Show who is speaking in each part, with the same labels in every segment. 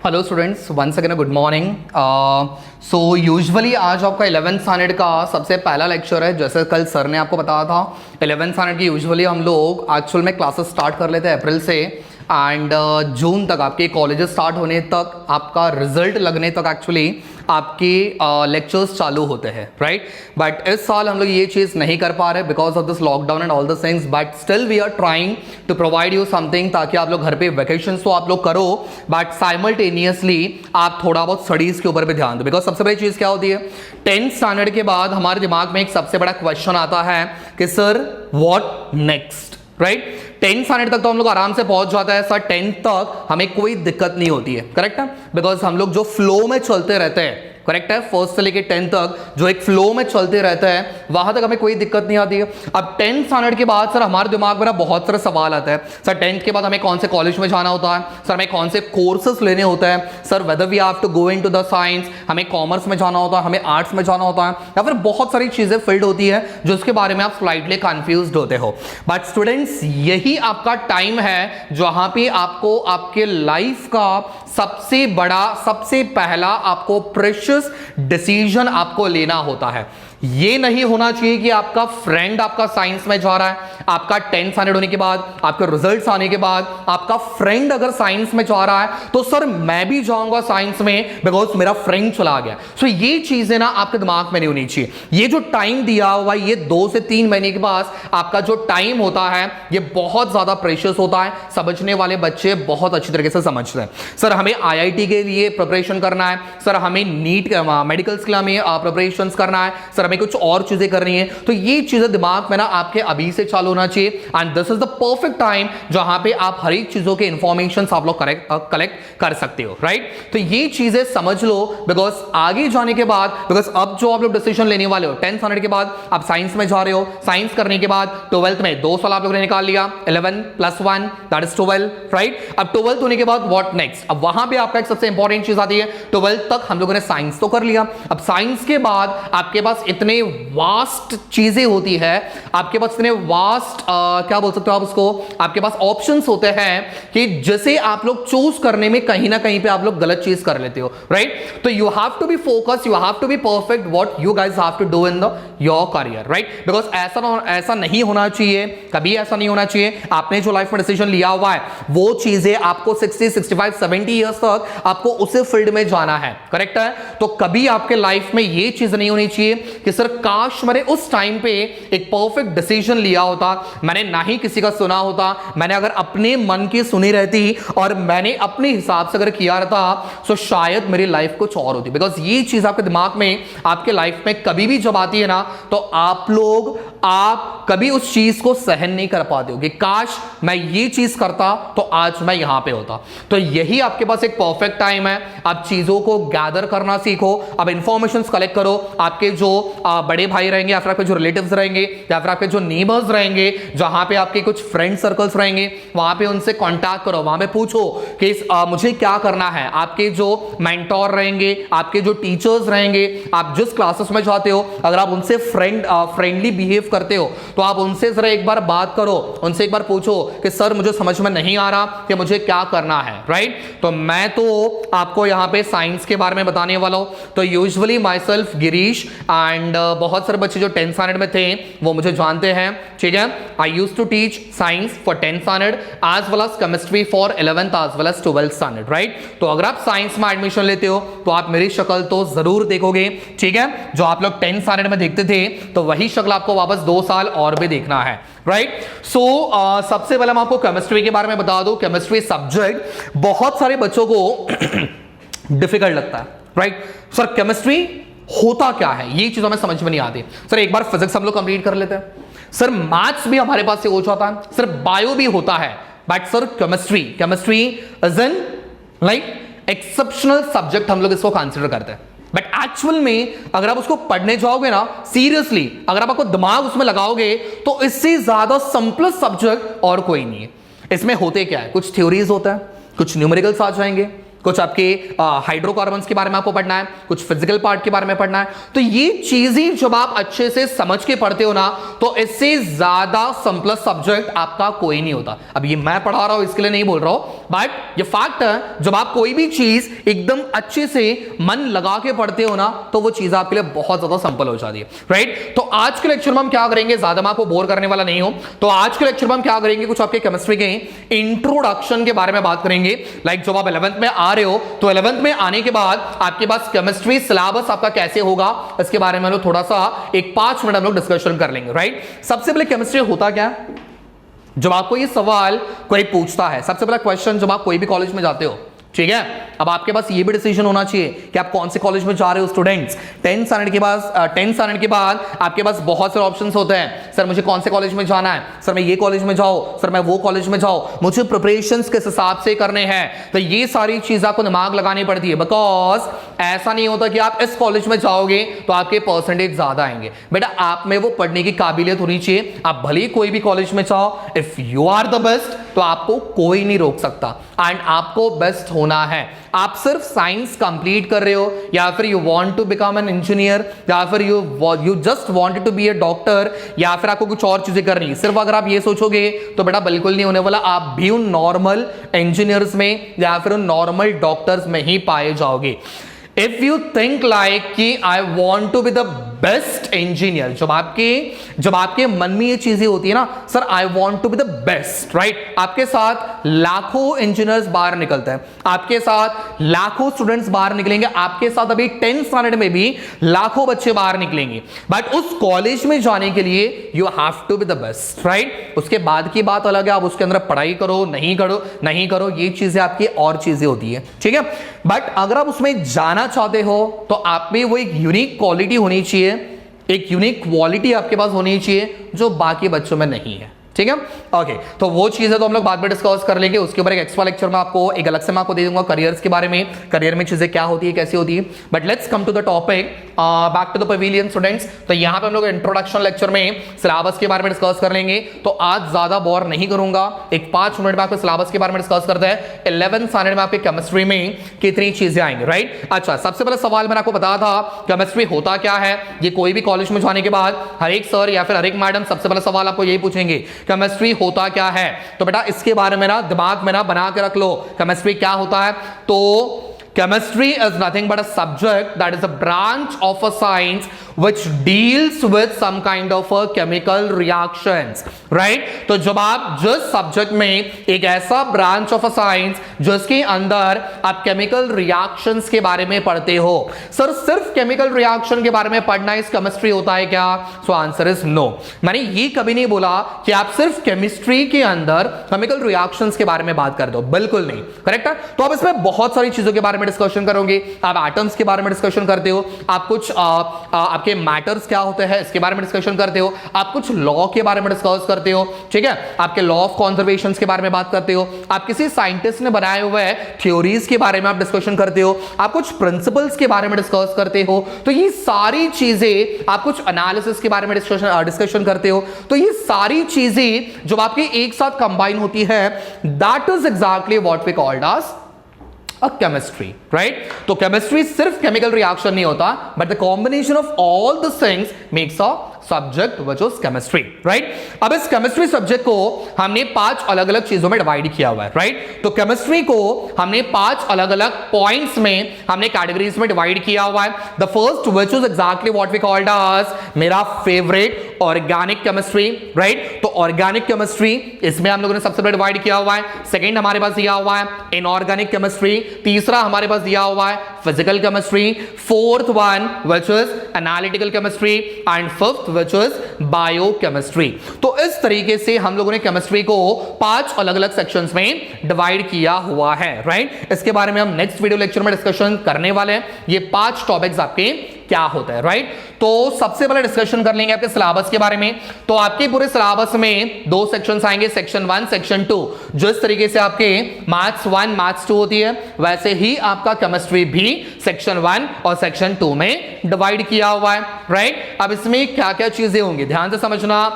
Speaker 1: Hello students, once again good morning. So usually आज आपका 11th standard का सबसे पहला लेक्चर है। जैसे कल सर ने आपको बताया था 11th स्टैंडर्ड की यूजुअली हम लोग एक्चुअल में क्लासेस स्टार्ट कर लेते हैं अप्रैल से एंड जून तक आपके कॉलेजेस स्टार्ट होने तक आपका रिजल्ट लगने तक एक्चुअली आपके लेक्चर्स चालू होते हैं, राइट। बट इस साल हम लोग ये चीज़ नहीं कर पा रहे because of this lockdown and all the things, but still we are trying to provide you something ताकि आप लोग घर पे वेकेशन तो आप लोग करो बट साइमल्टेनियसली आप थोड़ा बहुत स्टडीज के ऊपर भी ध्यान दो। बिकॉज सबसे बड़ी चीज़ क्या होती है, 10th स्टैंडर्ड के बाद हमारे दिमाग में एक सबसे बड़ा क्वेश्चन आता है कि sir what next, right. 10th standard तक तो हम लोग आराम से पहुंच जाता है सर, 10th तक हमें कोई दिक्कत नहीं होती है, करेक्ट है। बिकॉज हम लोग जो फ्लो में चलते रहते हैं, करेक्ट है, फर्स्ट से लेके 10th तक जो एक फ्लो में चलते रहता है वहां तक हमें कोई दिक्कत नहीं आती है। अब 10th स्टैंडर्ड के बाद सर हमारे दिमाग में ना बहुत सारे सवाल आता है सर, 10th के बाद हमें कौन से कॉलेज में जाना होता है, सर हमें कौन से कोर्सेज लेने होते हैं, sir whether we have to go into the science, हमें कॉमर्स में जाना होता है, हमें आर्ट्स में जाना होता है, या फिर बहुत सारी चीजें फील्ड होती है जिसके बारे में आप स्लाइटली कंफ्यूज्ड होते हो। बट स्टूडेंट्स, यही आपका टाइम है जहां पे आपको आपके लाइफ का सबसे बड़ा, सबसे पहला आपको प्रेशियस डिसीजन आपको लेना होता है। ये नहीं होना चाहिए कि आपका फ्रेंड आपका साइंस में जा रहा है, आपका 10th स्टैंडर्ड होने के बाद, आपके रिजल्ट्स आने के बाद आपका फ्रेंड अगर साइंस में जा रहा है तो सर मैं भी जाऊंगा साइंस में बिकॉज मेरा फ्रेंड चला गया। सो ये चीजें ना आपके दिमाग में नहीं होनी चाहिए। ये जो टाइम दिया हुआ, ये 2 से 3 महीने के बाद आपका जो टाइम होता है ये बहुत ज्यादा प्रेशियस होता है। समझने वाले बच्चे बहुत अच्छी तरीके से समझते हैं। सर हमें IIT के लिए प्रिपरेशन करना है, सर हमें नीट मेडिकल्स के लिए हमें प्रिपरेशन करना है, सर हमें कुछ और चीजें करनी है, तो ये चीजें दिमाग में ना आपके अभी से चालू होना चाहिए। And this is the perfect time जहां पे आप हर एक चीजों के इंफॉर्मेशन आप लोग कलेक्ट कर सकते हो, राइट। तो ये चीजें समझ लो बिकॉज आगे जाने के बाद, बिकॉज अब जो आप लोग डिसीजन लेने वाले हो 10th स्टैंडर्ड के बाद आप साइंस में जा रहे हो, साइंस करने के बाद 12th में 2 साल आप लोगों ने निकाल लिया, 11 + 1 दैट इज 12, राइट। अब 12th होने के बाद व्हाट नेक्स्ट, अब वहां पे आपका एक सबसे इंपॉर्टेंट चीज आती है। 12th तक हम लोगों ने साइंस तो कर लिया, अब साइंस के बाद आपके पास इतने वास्ट चीजें होती है, आपके पास इतने वास्ट क्या बोल सकते हो आप उसको, आपके पास ऑप्शंस होते हैं कि जैसे आप लोग चूज करने में कहीं ना कहीं पे आप लोग गलत चीज कर लेते हो, राइट। तो you have to be focus, you have to be perfect what you guys have to do in the your career, right. Because ऐसा नहीं होना चाहिए, कभी ऐसा नहीं होना चाहिए। आपने जो लाइफ में डिसीजन लिया हुआ है वो चीजें आपको 60, 65, 70 ईयर्स तक आपको उसी फील्ड में जाना है, करेक्ट है। तो कभी आपके लाइफ में ये चीज नहीं होनी चाहिए कि सर काश मैंने उस टाइम पे एक परफेक्ट डिसीजन लिया होता, मैंने ना ही किसी का सुना होता, मैंने अगर अपने मन की सुनी रहती और मैंने अपने हिसाब से अगर किया रहता तो शायद मेरी लाइफ कुछ और होती। बिकॉज ये चीज आपके दिमाग में, आपके लाइफ में कभी भी जब आती है ना तो आप कभी उस चीज को सहन नहीं कर पाते हो कि काश मैं ये चीज करता तो आज मैं यहां पे होता। तो यही आपके पास एक परफेक्ट टाइम है। आप चीजों को गैदर करना सीखो, अब इंफॉर्मेशन कलेक्ट करो। आपके जो बड़े भाई रहेंगे या फिर आपके जो रिलेटिव्स रहेंगे या फिर आपके जो नेबर्स रहेंगे, जहां पे आपके कुछ फ्रेंड सर्कल्स रहेंगे, वहां पे उनसे कांटेक्ट करो, वहां पे पूछो कि मुझे क्या करना है। आपके जो मेंटोर रहेंगे, आपके जो टीचर्स रहेंगे, आप जिस क्लासेस में जाते हो, अगर आप उनसे फ्रेंडली बिहेव करते हो तो आप उनसे जरा एक बार बात करो, उनसे एक बार पूछो कि सर मुझे समझ में नहीं आ रहा कि मुझे क्या करना है, राइट। तो मैं तो आपको यहां पे साइंस के बारे में बताने वाला हूं। तो usually my self Girish and बहुत सारे बच्चे जो 10th स्टैंडर्ड में थे वो मुझे जानते हैं, ठीक है। I used to teach science for 10th standard as well as chemistry for 11th as well as 12th standard, right. तो अगर आप साइंस में एडमिशन लेते हो तो आप मेरी शक्ल तो जरूर देखोगे, ठीक है। जो आप लोग 10th स्टैंडर्ड में देखते थे तो वही शक्ल आपको वापस 2 साल और भी देखना है, राइट। सो सबसे पहले मैं आपको केमिस्ट्री के बारे में बता दूं। केमिस्ट्री सब्जेक्ट बहुत सारे बच्चों को डिफिकल्ट लगता है, राइट। सर केमिस्ट्री होता क्या है, ये चीज हमें समझ में नहीं आती। सर एक बार फिजिक्स हम लोग कंप्लीट कर लेते हैं, सर मैथ्स भी हमारे पास से हो जाता है, सर बायो भी होता है, but sir chemistry is an like exceptional subject हम लोग इसको कंसीडर करते हैं। बट एक्चुअल में अगर आप उसको पढ़ने जाओगे ना सीरियसली, अगर आप आपको दिमाग उसमें लगाओगे तो इससे ज्यादा सिंपलेस्ट सब्जेक्ट और कोई नहीं है। इसमें होते क्या है, कुछ थ्योरीज होता है, कुछ न्यूमेरिकल्स आ जाएंगे, कुछ आपके हाइड्रोकार्बन्स के बारे में आपको पढ़ना है, कुछ फिजिकल पार्ट के बारे में पढ़ना है। तो ये चीजें जब आप अच्छे से समझ के पढ़ते हो ना, तो इससे ज्यादा सिंपलेस्ट सब्जेक्ट आपका कोई नहीं होता। अब ये मैं पढ़ा रहा हूं इसके लिए नहीं बोल रहा हूं, बट ये फैक्ट है, जब आप कोई भी चीज एकदम अच्छे से मन लगा के पढ़ते हो ना, तो वो चीज आपके लिए बहुत ज्यादा सिंपल हो जाती है, राइट। तो आज के लेक्चर में हम क्या करेंगे, ज्यादा मैं आपको बोर करने वाला नहीं हूं, तो आज के लेक्चर में हम क्या करेंगे, कुछ आपके केमिस्ट्री के इंट्रोडक्शन के बारे में बात करेंगे। लाइक जब आप 11th में आ रहे हो, तो 11th में आने के बाद आपके पास केमिस्ट्री सिलेबस आपका कैसे होगा, इसके बारे में हम लोग थोड़ा सा एक 5 मिनट हम लोग डिस्कशन कर लेंगे, राइट। सबसे पहले केमिस्ट्री होता क्या है, जब आपको ये सवाल कोई पूछता है, सबसे पहला क्वेश्चन, जब आप कोई भी कॉलेज में जाते हो, ठीक है, अब आपके पास ये भी डिसीजन होना चाहिए कि आप कौन से कॉलेज में जा रहे हो। स्टूडेंट्स 10th स्टैंडर्ड के बाद आपके पास बहुत सारे ऑप्शंस होते हैं। सर मुझे कौन से कॉलेज में जाना है, सर मैं ये कॉलेज में जाऊं, सर मैं वो कॉलेज में जाऊं, मुझे प्रिपरेशंस किस हिसाब से करने हैं। तो ये सारी चीज आपको दिमाग लगानी पड़ती है, बिकॉज ऐसा नहीं होता कि आप इस कॉलेज में जाओगे तो आपके परसेंटेज ज्यादा आएंगे। बेटा आप में वो पढ़ने की काबिलियत होनी चाहिए। आप भले ही कोई भी कॉलेज में जाओ, if you are the best, तो आपको कोई नहीं रोक सकता, एंड आपको बेस्ट होना है। आप सिर्फ साइंस कंप्लीट कर रहे हो, या फिर you want to become an engineer, या फिर you just wanted to be a doctor, या फिर आपको कुछ और चीजें करनी है, सिर्फ अगर आप ये सोचोगे तो बेटा बिल्कुल नहीं होने वाला। आप भी उन नॉर्मल इंजीनियर्स में या फिर उन नॉर्मल डॉक्टर्स में ही पाए जाओगे। इफ यू थिंक लाइक कि I want to be the best engineer, जब आपके मन में ये चीजें होती है ना, sir I want to be the best, right, आपके साथ लाखों इंजीनियर्स बाहर निकलते हैं, आपके साथ लाखों स्टूडेंट्स बाहर निकलेंगे, आपके साथ अभी 10th स्टैंडर्ड में भी लाखों बच्चे बाहर निकलेंगे, बट उस कॉलेज में जाने के लिए you have to be the best, right. उसके बाद की बात अलग है, आप उसके अंदर पढ़ाई करो नहीं करो, ये चीजें आपकी और चीजें होती है, ठीक है। बट अगर आप उसमें जाना चाहते हो तो आप में वो एक यूनिक क्वालिटी होनी चाहिए, एक यूनिक क्वालिटी आपके पास होनी चाहिए जो बाकी बच्चों में नहीं है, ठीक है। ओके, तो वो चीजें तो हम लोग बाद में डिस्कस कर लेंगे। उसके ऊपर एक एक्स्ट्रा लेक्चर में आपको एक अलग से मैं आपको दे दूंगा करियर्स के बारे में, करियर में चीजें क्या होती है, कैसी होती है। But let's come to the topic, back to the pavilion students. तो यहाँ पे हम लोग इंट्रोडक्शन लेक्चर में सिलेबस के बारे में डिस्कस कर लेंगे। तो आज ज्यादा बोर नहीं करूंगा, एक 5 मिनट में आपको सिलेबस के बारे में डिस्कस करते हैं। 11th स्टैंडर्ड में आपके केमिस्ट्री में कितनी चीजें आएंगी, राइट। अच्छा, सबसे पहले सवाल मैंने आपको बताया था केमिस्ट्री होता क्या है। ये कोई भी कॉलेज में जाने के बाद हर एक सर या फिर हर एक मैडम सबसे पहला सवाल आपको यही पूछेंगे, केमिस्ट्री होता क्या है। तो बेटा इसके बारे में ना दिमाग में ना बना के रख लो, केमिस्ट्री क्या होता है। तो chemistry is nothing but a subject that is a branch of a science which deals with some kind of a chemical reactions, right। तो जब आप जिस सब्जेक्ट में एक ऐसा ब्रांच ऑफ अ साइंस जिसके अंदर आप केमिकल रिएक्शंस के बारे में पढ़ते हो, सर सिर्फ केमिकल रिएक्शन के बारे में पढ़ना इस केमिस्ट्री होता है क्या? So answer is no. मैंने ये कभी नहीं बोला कि आप सिर्फ केमिस्ट्री के अंदर केमिकल रिएक्शंस के बारे में बात कर दो, बिल्कुल नहीं, करेक्ट है। तो आप इसमें बहुत सारी चीजों के बारे में डिस्कशन करोगे, आप एटम्स के बारे में डिस्कशन करते हो, आप कुछ आपके मैटर्स क्या होते हैं इसके बारे में डिस्कशन करते हो, आप कुछ लॉ के बारे में डिस्कस करते हो, ठीक है, आपके लॉ ऑफ कंजर्वेशन के बारे में बात करते हो, आप किसी साइंटिस्ट ने बनाए हुए थ्योरीज के बारे में आप डिस्कशन करते हो, आप कुछ प्रिंसिपल्स के बारे में डिस्कस करते हो। तो ये सारी चीजें, आप कुछ एनालिसिस के बारे में डिस्कशन करते हो। तो ये सारी चीजें जब आपके एक साथ कंबाइन होती है, that is exactly what we called as a chemistry, right? तो केमिस्ट्री सिर्फ केमिकल रिएक्शन नहीं होता, but the combination of all the things makes a subject which is chemistry, right. अब इस केमिस्ट्री सब्जेक्ट को हमने 5 अलग अलग चीजों में डिवाइड किया हुआ है, राइट। तो केमिस्ट्री को हमने 5 अलग अलग पॉइंट्स में, हमने कैटेगरीज में डिवाइड किया हुआ है। The first which is exactly what we called as मेरा फेवरेट ऑर्गेनिक केमिस्ट्री, राइट। तो ऑर्गेनिक केमिस्ट्री इसमें हम लोगों ने सबसे पहले डिवाइड किया हुआ है। सेकंड हमारे पास दिया हुआ है इनऑर्गेनिक केमिस्ट्री, तीसरा हमारे पास दिया हुआ है physical chemistry, fourth one which is analytical chemistry and fifth which is biochemistry. तो इस तरीके से हम लोगों ने केमिस्ट्री को 5 अलग अलग सेक्शंस में डिवाइड किया हुआ है, राइट। इसके बारे में हम नेक्स्ट वीडियो लेक्चर में डिस्कशन करने वाले हैं, ये 5 टॉपिक्स आपके क्या होता है, राइट। तो सबसे पहले डिस्कशन कर लेंगे आपके सिलेबस के बारे में। तो आपके पूरे सिलेबस में 2 सेक्शंस आएंगे, सेक्शन 1 सेक्शन 2। जिस तरीके से आपके मैथ्स 1 मैथ्स 2 होती है, वैसे ही आपका केमिस्ट्री भी सेक्शन 1 और सेक्शन 2 में डिवाइड किया हुआ है, राइट। अब इसमें क्या क्या चीजें होंगी ध्यान से समझना।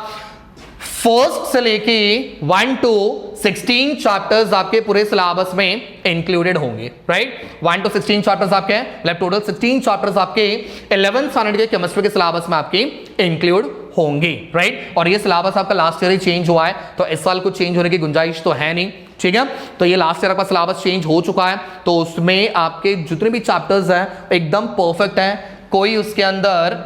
Speaker 1: फर्स्ट से लेके 1 to 16 चैप्टर्स आपके पूरे सिलेबस में इंक्लूडेड होंगे, राइट। 1 to 16 चैप्टर्स आपके मतलब टोटल 16 चैप्टर्स आपके 11th स्टैंडर्ड के केमिस्ट्री के सिलेबस में आपके इंक्लूड होंगे, राइट। और ये सिलेबस आपका लास्ट ईयर ही चेंज हुआ है, तो इस साल कुछ चेंज होने की गुंजाइश तो है नहीं, ठीक है। तो ये लास्ट ईयर आपका सिलेबस चेंज हो चुका है, तो उसमें आपके जितने भी चैप्टर्स हैं एकदम परफेक्ट है, कोई उसके अंदर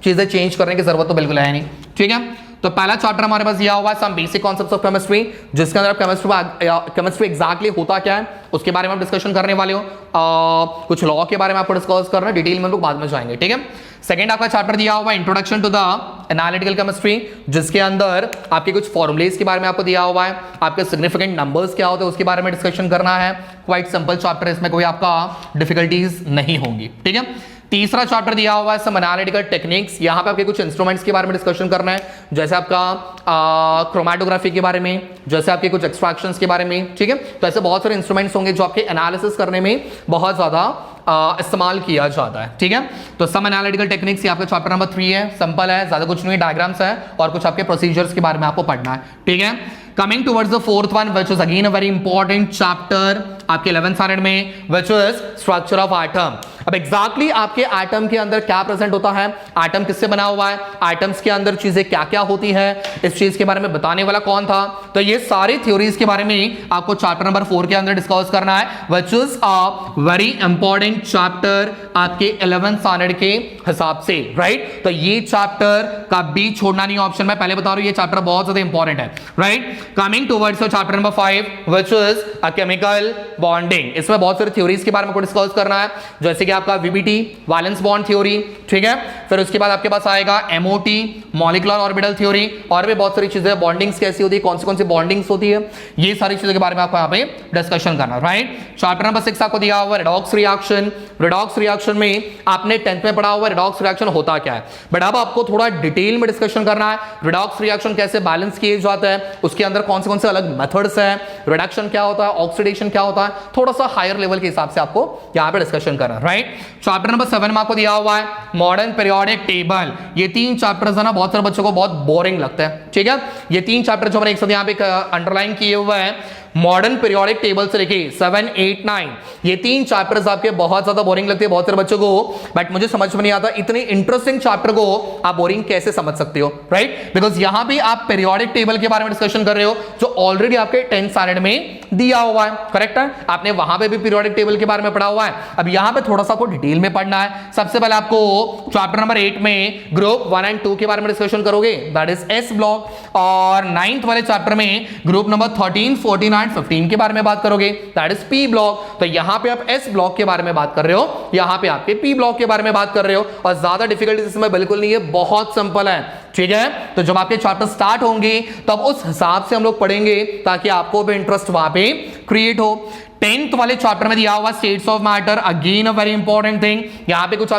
Speaker 1: चीजें चेंज करने की जरूरत तो बिल्कुल है नहीं, ठीक है। तो पहला चैप्टर हमारे पास दिया हुआ है some basic concepts of chemistry, जिसके अंदर आप केमिस्ट्री एग्जैक्टली होता क्या है उसके बारे में आप डिस्कशन करने वाले हो। कुछ लॉ के बारे में आपको डिस्कस करना है, डिटेल में हम लोग बाद में जाएंगे, ठीक है। सेकंड आपका चैप्टर दिया हुआ है introduction to the analytical chemistry, जिसके अंदर आपके कुछ फॉर्मुलेज के बारे में आपको दिया हुआ है, आपके सिग्निफिकेंट नंबर्स क्या होते हैं उसके बारे में डिस्कशन करना है। क्वाइट सिंपल चैप्टर, इसमें कोई आपका डिफिकल्टीज नहीं होंगी, ठीक है। तीसरा चैप्टर दिया हुआ है सम एनालिटिकल टेक्निक्स, यहां पे आपके कुछ इंस्ट्रूमेंट्स के बारे में डिस्कशन करना है, जैसे आपका क्रोमेटोग्राफी के बारे में, जैसे आपके कुछ एक्सट्रैक्शंस के बारे में, ठीक है। तो ऐसे बहुत सारे इंस्ट्रूमेंट्स होंगे जो आपके एनालिसिस करने में बहुत ज्यादा इस्तेमाल किया जाता है, ठीक है। तो सम एनालिटिकल टेक्निक्स ये आपका चैप्टर नंबर 3 है, सिंपल है, ज्यादा कुछ नहीं, डायग्राम्स है और कुछ आपके प्रोसीजर्स के बारे में आपको पढ़ना है, ठीक है। Coming towards the fourth one which is again a very important chapter आपके 11th स्टैंडर्ड में, which is structure of atom. अब एग्जैक्टली आपके एटम के अंदर क्या प्रेजेंट होता है, एटम किससे बना हुआ है, एटम्स के अंदर चीजें क्या क्या होती है, इस चीज के बारे में बताने वाला कौन था, तो ये सारी थ्योरीज के बारे में आपको चैप्टर नंबर 4 के अंदर डिस्कस करना है, which is a very important chapter आपके 11th स्टैंडर्ड के हिसाब से, राइट। तो ये चैप्टर का भी छोड़ना नहीं ऑप्शन, मैं पहले बता रहा हूं ये चैप्टर बहुत ज्यादा इंपॉर्टेंट है, right. Coming towards chapter number 5 which is a chemical bonding, इसमें बहुत सारी थ्योरीज के बारे में डिस्कस करना है, जैसे कि आपका वीबीटी वैलेंस बॉन्ड थ्योरी, ठीक है। फिर उसके बाद आपके पास आएगा एमओटी मॉलिक्यूलर ऑर्बिटल थ्योरी, और भी बहुत सारी चीजें, बॉन्डिंग्स कैसी होती है, कौन सी बॉन्डिंग्स होती है, ये सारी चीजों के बारे में आपको यहाँ पे डिस्कशन करना है, राइट। चैप्टर नंबर 6 आपको दिया हुआ रेडॉक्स रिएक्शन, रेडॉक्स रिएक्शन में आपने 10th में पढ़ा हुआ रेडॉक्स रिएक्शन होता क्या है, बट अब आपको थोड़ा डिटेल में डिस्कशन करना है, रेडॉक्स रिएक्शन कैसे बैलेंस किए जाता है, उसके अंदर कौन से अलग मेथड्स है, रिडक्शन क्या होता है, ऑक्सीडेशन क्या होता है, थोड़ा सा हायर लेवल के हिसाब से आपको यहाँ पे डिस्कशन करना है, राइट। चैप्टर नंबर 7 में आपको दिया हुआ है मॉडर्न पीरियोडिक टेबल, ये 3 चैप्टर्स है ना, बहुत सारे बच्चों को बहुत बोरिंग लगता है, ठीक है। ये 3 चैप्टर जो मैंने एक साथ यहाँ पे अंडरलाइन किए हुए हैं, मॉडर्न पीरियोडिक टेबल से लेके 7, 8, 9, ये 3 चैप्टर्स आपके बहुत ज्यादा बोरिंग लगते हैं बहुत सारे बच्चों को, बट मुझे समझ में नहीं आता इतने इंटरेस्टिंग चैप्टर को आप बोरिंग कैसे समझ सकते हो, राइट। बिकॉज यहां पे आप पीरियोडिक टेबल के बारे में डिस्कशन कर रहे हो जो ऑलरेडी आपके 10th स्टैंडर्ड में दिया हुआ है, करेक्ट है, आपने वहां पे भी पीरियोडिक टेबल के बारे में पढ़ा हुआ है। अब यहां पे थोड़ा सा आपको डिटेल में पढ़ना है। सबसे पहले आपको चैप्टर नंबर 8 में ग्रुप 1 एंड 2 के बारे में डिस्कशन करोगे, दैट इज एस ब्लॉक, और 9th वाले चैप्टर में ग्रुप नंबर 13, 14 एंड 15 के बारे में बात करोगे, दैट इज पी ब्लॉक। तो यहां पे आप एस ब्लॉक के बारे में बात कर रहे हो, यहां पे आपके पी ब्लॉक के बारे में बात कर रहे हो, और ज्यादा डिफिकल्टीज इसमें बिल्कुल नहीं है, बहुत सिंपल है, ठीक है। तो जब आपके चैप्टर स्टार्ट होंगे तब उस हिसाब से हम लोग पढ़ेंगे ताकि आपको भी इंटरेस्ट वहां पे क्रिएट हो। 10th वाले चैप्टर में दिया हुआ states of matter, again a very important thing, यहां पे कुछ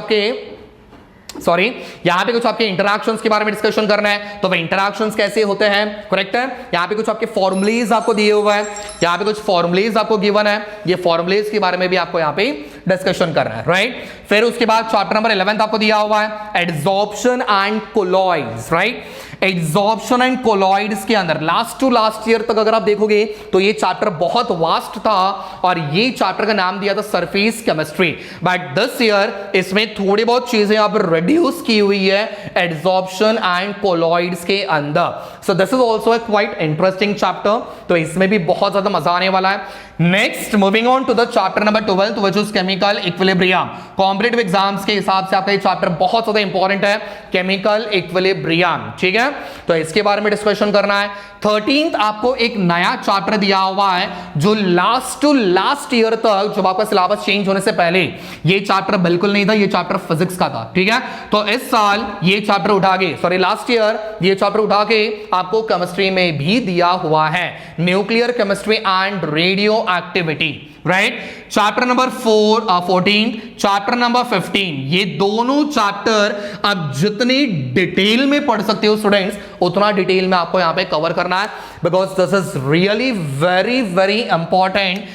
Speaker 1: आपके इंटरैक्शंस के बारे में डिस्कशन करना है, तो वह इंटरैक्शंस कैसे होते हैं, करेक्ट है। यहां पे कुछ आपके फॉर्मुलेज आपको दिए हुए हैं, यहां पे कुछ फॉर्मुलेज आपको गिवन है, ये फॉर्मुलेज के बारे में भी आपको यहां पे डिस्कशन करना है, राइट। फिर उसके बाद चैप्टर नंबर 11 आपको दिया हुआ है adsorption and colloids, right. Adsorption and colloids के अंदर लास्ट टू लास्ट ईयर तक अगर आप देखोगे तो ये चैप्टर बहुत वास्ट था, और ये चैप्टर का नाम दिया था surface chemistry, but this year इसमें थोड़ी बहुत चीजें आप रिड्यूस की हुई है एड्सॉर्प्शन एंड कोलॉइड्स के अंदर। So this is also a quite interesting chapter, तो इसमें भी बहुत ज्यादा मजा आने वाला है। Next moving on to the chapter number 12 which is chemical equilibrium. Competitive exams के हिसाब से आपका ये चैप्टर बहुत ज्यादा इंपॉर्टेंट है, केमिकल इक्विलिब्रियम, ठीक है। तो इसके बारे में डिस्कशन करना है। 13th आपको एक नया चैप्टर दिया हुआ है जो लास्ट टू लास्ट ईयर तक, जब आपका सिलेबस चेंज होने से पहले ये चैप्टर बिल्कुल नहीं था, ये चैप्टर फिजिक्स का था, ठीक है। तो इस साल ये चैप्टर उठा के, सॉरी लास्ट ईयर ये चैप्टर उठा के आपको केमिस्ट्री में भी दिया हुआ है, nuclear chemistry and radio activity, right. Chapter number 14, chapter number 15, ये दोनों चैप्टर आप जितनी डिटेल में पढ़ सकते हो स्टूडेंट्स, उतना डिटेल में आपको यहां पे कवर करना है, because this is really very very important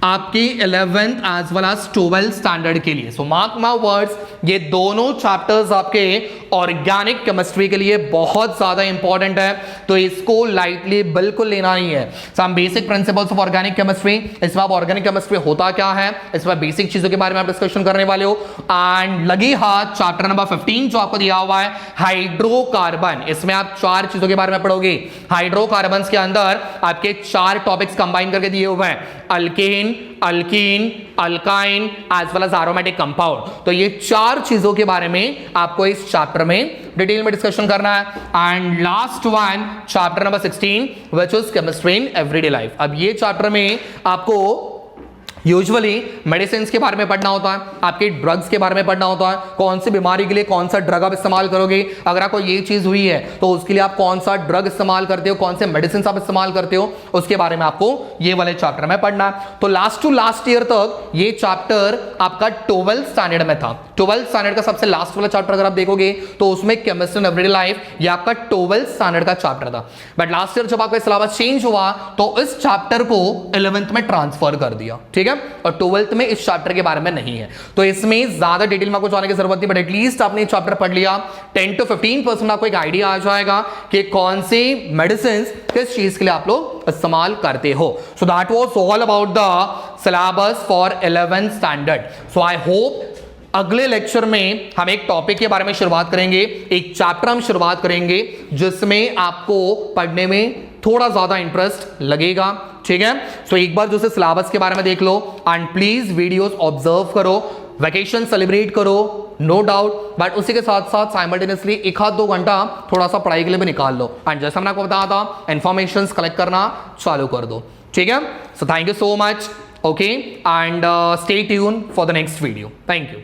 Speaker 1: आपकी 11th as well as 12th standard के लिए। सो मार्क माय वर्ड्स, ये दोनों चैप्टर्स आपके ऑर्गेनिक केमिस्ट्री के लिए बहुत ज्यादा इंपॉर्टेंट है, तो इसको लाइटली बिल्कुल लेना नहीं है। Some basic principles of organic chemistry, इसमें आप ऑर्गेनिक केमिस्ट्री होता क्या है, इसमें बेसिक चीजों के बारे में आप डिस्कशन करने वाले हो। एंड लगी हाथ चैप्टर नंबर 15 जो आपको दिया हुआ है हाइड्रोकार्बन, इसमें आप 4 चीजों के बारे में पढ़ोगे। हाइड्रोकार्बन के अंदर आपके 4 टॉपिक्स कंबाइन करके दिए हुए हैं, alkane, alkene, alkyne as well as aromatic compound. तो ये 4 चीजों के बारे में आपको इस चैप्टर में डिटेल में डिस्कशन करना है। And last one chapter number 16 which is chemistry in everyday life. अब ये चैप्टर में आपको यूजुअली मेडिसिन के बारे में पढ़ना होता है, आपके ड्रग्स के बारे में पढ़ना होता है, कौन सी बीमारी के लिए कौन सा ड्रग आप इस्तेमाल करोगे, अगर आपको ये चीज हुई है तो उसके लिए आप कौन सा ड्रग इस्तेमाल करते हो, कौन से मेडिसिन आप इस्तेमाल करते हो, उसके बारे में आपको ये वाले चैप्टर में पढ़ना है। तो लास्ट टू लास्ट ईयर तक ये चैप्टर आपका 12th स्टैंडर्ड में था। 12th स्टैंडर्ड का सबसे लास्ट वाला चैप्टर अगर आप देखोगे तो उसमें केमिस्ट्री इन एवरीडे लाइफ ये आपका 12th स्टैंडर्ड का चैप्टर था। बट लास्ट ईयर जब आपका सिलेबस चेंज हुआ तो इस चैप्टर को 11th में ट्रांसफर कर दिया, ठीक है, और 12th में इस चैप्टर के बारे में नहीं है। तो इसमें ज्यादा डिटेल में आपको जाने की जरूरत नहीं, बट एटलीस्ट आपने चैप्टर पढ़ लिया, 10 to 15% आपको एक आइडिया आ जाएगा कि कौन सी मेडिसिन किस चीज के लिए आप लोग इस्तेमाल करते हो। So that was all about the syllabus for 11th standard. So I hope अगले लेक्चर में हम एक टॉपिक के बारे में शुरुआत करेंगे, एक चैप्टर हम शुरुआत करेंगे जिसमें आपको पढ़ने में थोड़ा ज्यादा इंटरेस्ट लगेगा, ठीक है। सो एक बार जो से सिलेबस के बारे में देख लो एंड प्लीज वीडियोस ऑब्जर्व करो, वैकेशन सेलिब्रेट करो, नो डाउट, बट उसी के साथ साथ साइमल्टेनियसली 1-2 घंटा थोड़ा सा पढ़ाई के लिए भी निकाल लो। एंड जैसा मैंने आपको बताया था, इंफॉर्मेशन कलेक्ट करना चालू कर दो, ठीक है। So thank you so much, okay, and stay tune for the next video. Thank you.